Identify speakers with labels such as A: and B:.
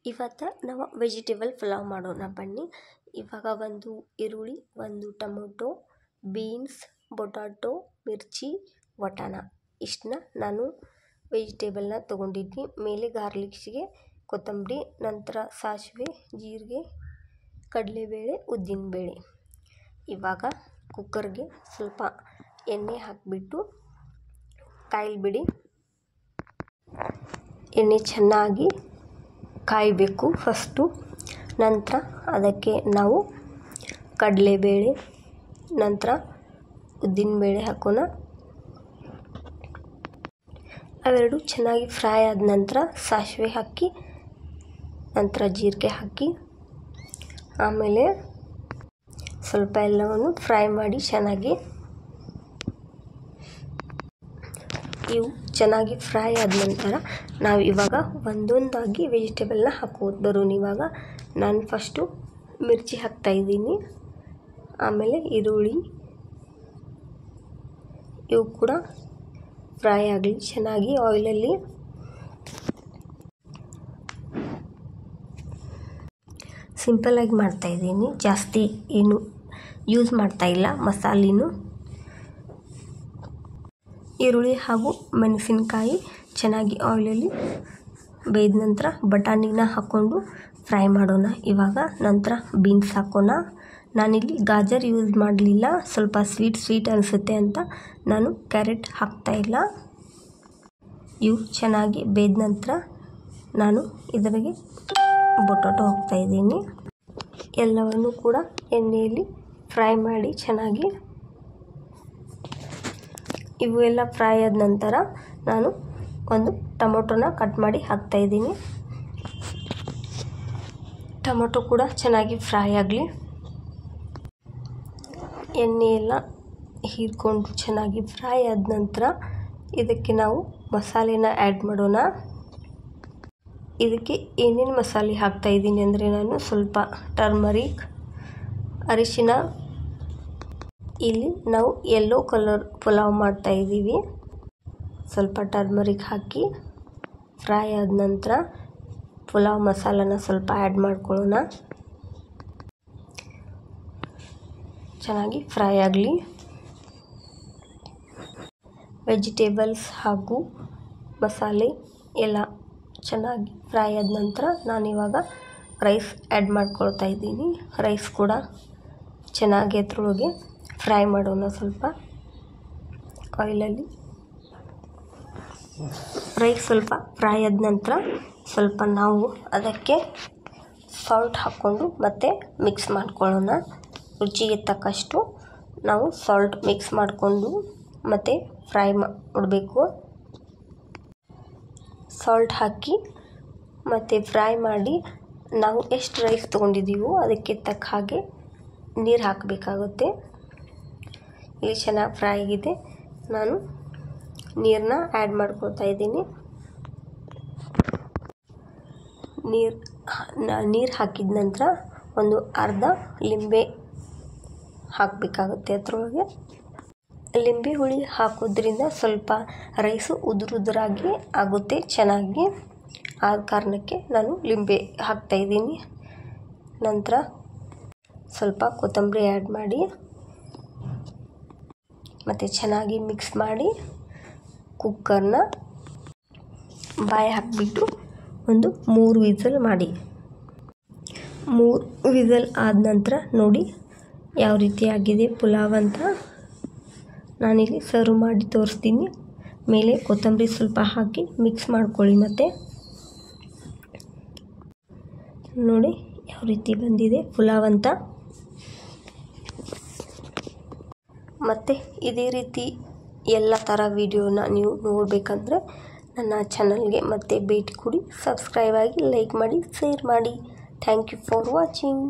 A: ಇವತ್ತು ನಾವು ವೆಜಿಟೇಬಲ್ ಪಲಾವ್ ಮಾಡೋಣ ಬನ್ನಿ. ಇವಾಗ ಒಂದು ಈರುಳ್ಳಿ, ಒಂದು ಟೊಮೊಟೊ, ಬೀನ್ಸ್, ಬೊಟಾಟೊ, ಮಿರ್ಚಿ, ವಟಾಣ ಇಷ್ಟನ್ನ ನಾನು ವೆಜಿಟೇಬಲ್ನ ತೊಗೊಂಡಿದ್ದೀನಿ. ಮೇಲೆ ಗಾರ್ಲಿಕ್ಸಿಗೆ ಕೊತ್ತಂಬರಿ, ನಂತರ ಸಾಸಿವೆ, ಜೀರಿಗೆ, ಕಡಲೆಬೇಳೆ, ಉದ್ದಿನಬೇಳೆ. ಇವಾಗ ಕುಕ್ಕರ್ಗೆ ಸ್ವಲ್ಪ ಎಣ್ಣೆ ಹಾಕಿಬಿಟ್ಟು ಕಾಯಿಲ್ಬಿಡಿ. ಎಣ್ಣೆ ಚೆನ್ನಾಗಿ ಕಾಯಬೇಕು ಫಸ್ಟು. ನಂತರ ಅದಕ್ಕೆ ನಾವು ಕಡಲೆಬೇಳೆ, ನಂತರ ಉದ್ದಿನಬೇಳೆ ಹಾಕೋಣ. ಅವೆರಡು ಚೆನ್ನಾಗಿ ಫ್ರೈ ಆದ ನಂತರ ಸಾಸಿವೆ ಹಾಕಿ, ನಂತರ ಜೀರಿಗೆ ಹಾಕಿ, ಆಮೇಲೆ ಸ್ವಲ್ಪ ಎಲ್ಲವನ್ನು ಫ್ರೈ ಮಾಡಿ ಚೆನ್ನಾಗಿ. ಇವು ಚೆನ್ನಾಗಿ ಫ್ರೈ ಆದ ನಂತರ ನಾವು ಇವಾಗ ಒಂದೊಂದಾಗಿ ವೆಜಿಟೇಬಲ್ನ ಹಾಕೋದು ಬರೋಣ. ಇವಾಗ ನಾನು ಫಸ್ಟು ಮಿರ್ಚಿ ಹಾಕ್ತಾಯಿದ್ದೀನಿ, ಆಮೇಲೆ ಈರುಳ್ಳಿ, ಇವು ಕೂಡ ಫ್ರೈ ಆಗಲಿ ಚೆನ್ನಾಗಿ ಆಯಿಲಲ್ಲಿ. ಸಿಂಪಲ್ಲಾಗಿ ಮಾಡ್ತಾಯಿದ್ದೀನಿ, ಜಾಸ್ತಿ ಏನು ಯೂಸ್ ಮಾಡ್ತಾಯಿಲ್ಲ ಮಸಾಲೆನೂ. ಈರುಳ್ಳಿ ಹಾಗೂ ಮೆಣಸಿನಕಾಯಿ ಚೆನ್ನಾಗಿ ಆಯಿಲಲ್ಲಿ ಬೇಯ್ದ ನಂತರ ಬಟಾಣಿನ ಹಾಕ್ಕೊಂಡು ಫ್ರೈ ಮಾಡೋಣ. ಇವಾಗ ನಂತರ ಬೀನ್ಸ್ ಹಾಕೋಣ. ನಾನಿಲ್ಲಿ ಗಾಜರ್ ಯೂಸ್ ಮಾಡಲಿಲ್ಲ, ಸ್ವಲ್ಪ ಸ್ವೀಟ್ ಅನಿಸುತ್ತೆ ಅಂತ ನಾನು ಕ್ಯಾರೆಟ್ ಹಾಕ್ತಾಯಿಲ್ಲ. ಇವು ಚೆನ್ನಾಗಿ ಬೇಯ್ದ ನಂತರ ನಾನು ಇದರಿಗೆ ಬೊಟಾಟೊ ಹಾಕ್ತಾಯಿದ್ದೀನಿ. ಎಲ್ಲವನ್ನು ಕೂಡ ಎಣ್ಣೆಯಲ್ಲಿ ಫ್ರೈ ಮಾಡಿ ಚೆನ್ನಾಗಿ. ಇವು ಎಲ್ಲ ಫ್ರೈ ಆದ ನಂತರ ನಾನು ಒಂದು ಟೊಮೊಟೊನ ಕಟ್ ಮಾಡಿ ಹಾಕ್ತಾಯಿದ್ದೀನಿ. ಟೊಮೊಟೊ ಕೂಡ ಚೆನ್ನಾಗಿ ಫ್ರೈ ಆಗಲಿ. ಎಣ್ಣೆ ಎಲ್ಲ ಹೀರ್ಕೊಂಡು ಚೆನ್ನಾಗಿ ಫ್ರೈ ಆದ ನಂತರ ಇದಕ್ಕೆ ನಾವು ಮಸಾಲೆನ ಆ್ಯಡ್ ಮಾಡೋಣ. ಇದಕ್ಕೆ ಏನೇನು ಮಸಾಲೆ ಹಾಕ್ತಾಯಿದ್ದೀನಿ ಅಂದರೆ ನಾನು ಸ್ವಲ್ಪ ಟರ್ಮರಿಕ್, ಅರಿಶಿನ. ಇಲ್ಲಿ ನಾವು ಯೆಲ್ಲೋ ಕಲರ್ ಪಲಾವ್ ಮಾಡ್ತಾಯಿದ್ದೀವಿ. ಸ್ವಲ್ಪ ಟರ್ಮರಿಕ್ ಹಾಕಿ ಫ್ರೈ ಆದ ನಂತರ ಪಲಾವ್ ಮಸಾಲನ ಸ್ವಲ್ಪ ಆ್ಯಡ್ ಮಾಡ್ಕೊಳ್ಳೋಣ. ಚೆನ್ನಾಗಿ ಫ್ರೈ ಆಗಲಿ. ವೆಜಿಟೇಬಲ್ಸ್ ಹಾಗೂ ಮಸಾಲೆ ಎಲ್ಲ ಚೆನ್ನಾಗಿ ಫ್ರೈ ಆದ ನಂತರ ನಾನಿವಾಗ ರೈಸ್ ಆ್ಯಡ್ ಮಾಡ್ಕೊಳ್ತಾ ಇದ್ದೀನಿ. ರೈಸ್ ಕೂಡ ಚೆನ್ನಾಗಿ ಅದರೊಳಗೆ ಫ್ರೈ ಮಾಡೋಣ ಸ್ವಲ್ಪ ಆಯಿಲಲ್ಲಿ. ರೈಸ್ ಸ್ವಲ್ಪ ಫ್ರೈ ಆದ ನಂತರ ಸ್ವಲ್ಪ ನಾವು ಅದಕ್ಕೆ ಸಾಲ್ಟ್ ಹಾಕ್ಕೊಂಡು ಮತ್ತೆ ಮಿಕ್ಸ್ ಮಾಡ್ಕೊಳ್ಳೋಣ. ರುಚಿಗೆ ತಕ್ಕಷ್ಟು ನಾವು ಸಾಲ್ಟ್ ಮಿಕ್ಸ್ ಮಾಡಿಕೊಂಡು ಮತ್ತೆ ಫ್ರೈ ಮಾಡಬೇಕು. ಸಾಲ್ಟ್ ಹಾಕಿ ಮತ್ತು ಫ್ರೈ ಮಾಡಿ ನಾವು ಎಷ್ಟು ರೈಸ್ ತೊಗೊಂಡಿದ್ದೀವೋ ಅದಕ್ಕೆ ತಕ್ಕ ಹಾಗೆ ನೀರು ಹಾಕಬೇಕಾಗುತ್ತೆ. ಇಲ್ಲಿ ಚೆನ್ನಾಗಿ ಫ್ರೈ ಆಗಿದೆ, ನಾನು ನೀರನ್ನ ಆ್ಯಡ್ ಮಾಡ್ಕೊಳ್ತಾ ಇದ್ದೀನಿ. ನೀರು ಹಾಕಿದ ನಂತರ ಒಂದು ಅರ್ಧ ಲಿಂಬೆ ಹಾಕಬೇಕಾಗುತ್ತೆ. ಅದರೊಳಗೆ ಲಿಂಬೆ ಹುಳಿ ಹಾಕೋದ್ರಿಂದ ಸ್ವಲ್ಪ ರೈಸು ಉದುರಾಗಿ ಆಗುತ್ತೆ ಚೆನ್ನಾಗಿ. ಆದ ಕಾರಣಕ್ಕೆ ನಾನು ಲಿಂಬೆ ಹಾಕ್ತಾಯಿದ್ದೀನಿ. ನಂತರ ಸ್ವಲ್ಪ ಕೊತ್ತಂಬರಿ ಆ್ಯಡ್ ಮಾಡಿ ಮತ್ತು ಚೆನ್ನಾಗಿ ಮಿಕ್ಸ್ ಮಾಡಿ ಕುಕ್ಕರ್ನ ಬಾಯಿ ಹಾಕಿಬಿಟ್ಟು ಒಂದು 3 ವಿಸಲ್ ಮಾಡಿ. 3 ವಿಸಲ್ ಆದ ನಂತರ ನೋಡಿ ಯಾವ ರೀತಿ ಆಗಿದೆ ಪುಲಾವ್ ಅಂತ. ನಾನಿಲ್ಲಿ ಸರ್ವ್ ಮಾಡಿ ತೋರಿಸ್ತೀನಿ. ಮೇಲೆ ಕೊತ್ತಂಬರಿ ಸ್ವಲ್ಪ ಹಾಕಿ ಮಿಕ್ಸ್ ಮಾಡ್ಕೊಳ್ಳಿ. ಮತ್ತು ನೋಡಿ ಯಾವ ರೀತಿ ಬಂದಿದೆ ಪುಲಾವ್ ಅಂತ. ಮತ್ತು ಇದೇ ರೀತಿ ಎಲ್ಲ ಥರ ವಿಡಿಯೋನ ನೀವು ನೋಡಬೇಕಂದ್ರೆ ನನ್ನ ಚಾನಲ್ಗೆ ಮತ್ತೆ ಭೇಟಿ ಕೊಡಿ. ಸಬ್ಸ್ಕ್ರೈಬ್ ಆಗಿ, ಲೈಕ್ ಮಾಡಿ, ಶೇರ್ ಮಾಡಿ. Thank you for watching.